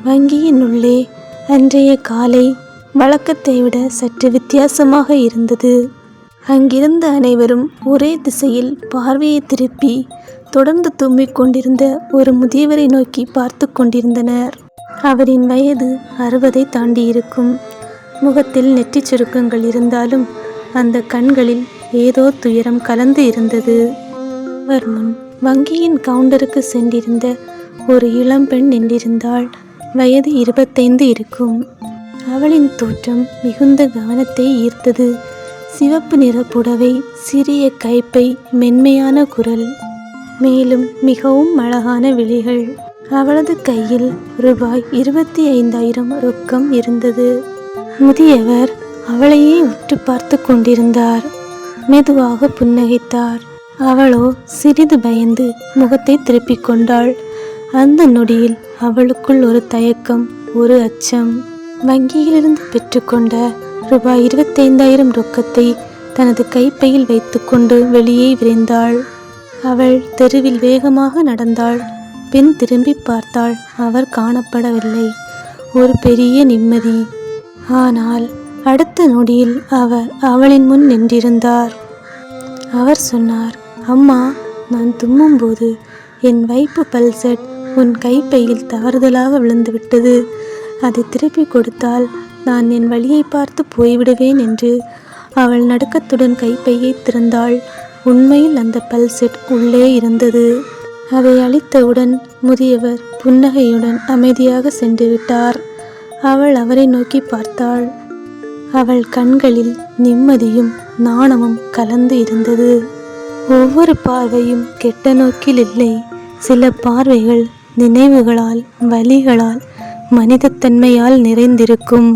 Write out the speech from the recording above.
வங்கியின் உள்ளே அன்றைய காலை வழக்கத்தை விட சற்று வித்தியாசமாக இருந்தது. அங்கிருந்த அனைவரும் ஒரே திசையில் பார்வையை திருப்பி தொடர்ந்து தும்மிக் கொண்டிருந்த ஒரு முதியவரை நோக்கி பார்த்து கொண்டிருந்தனர். அவரின் வயது 60 தாண்டியிருக்கும். முகத்தில் நெற்றிச் சுருக்கங்கள் இருந்தாலும் அந்த கண்களில் ஏதோ துயரம் கலந்து இருந்தது. அவர் முன் வங்கியின் கவுண்டருக்கு சென்றிருந்த ஒரு இளம்பெண் நின்றிருந்தாள். வயது 25 இருக்கும். அவளின் தோற்றம் மிகுந்த கவனத்தை ஈர்த்தது. சிவப்பு நிற புடவை, சிறிய கைப்பை, மென்மையான குரல், மேலும் மிகவும் அழகான விழிகள். அவளது கையில் ரூபாய் 25,000 ரொக்கம் இருந்தது. முதியவர் அவளையே உற்று பார்த்து கொண்டிருந்தார். மெதுவாக புன்னகைத்தார். அவளோ சிறிது பயந்து முகத்தை திருப்பிக் கொண்டாள். அந்த நொடியில் அவளுக்குள் ஒரு தயக்கம், ஒரு அச்சம். வங்கியிலிருந்து பெற்றுக்கொண்ட ரூபாய் 25,000 ரொக்கத்தை தனது கைப்பையில் வைத்துக்கொண்டு வெளியே விரைந்தாள். அவள் தெருவில் வேகமாக நடந்தாள். பின் திரும்பி பார்த்தாள். அவர் காணப்படவில்லை. ஒரு பெரிய நிம்மதி. ஆனால் அடுத்த நொடியில் அவர் அவளின் முன் நின்றிருந்தார். அவர் சொன்னார், அம்மா, நான் தும்மும்போது என் வைப்பு பல்செட் உன் கைப்பையில் தவறுதலாக விழுந்துவிட்டது. அதை திருப்பி கொடுத்தால் நான் என் வழியை பார்த்து போய்விடுவேன் என்று. அவள் நடுக்கத்துடன் கைப்பையை திறந்தாள். உண்மையில் அந்த பல்செட் உள்ளே இருந்தது. அதை அளித்தவுடன் முதியவர் புன்னகையுடன் அமைதியாக சென்று விட்டார். அவள் அவரை நோக்கி பார்த்தாள். அவள் கண்களில் நிம்மதியும் நாணமும் கலந்து இருந்தது. ஒவ்வொரு பார்வையும் கெட்ட நோக்கில் இல்லை. சில பார்வைகள் நினைவுகளால், வலிகளால், மனிதத்தன்மையால் நிறைந்திருக்கும்.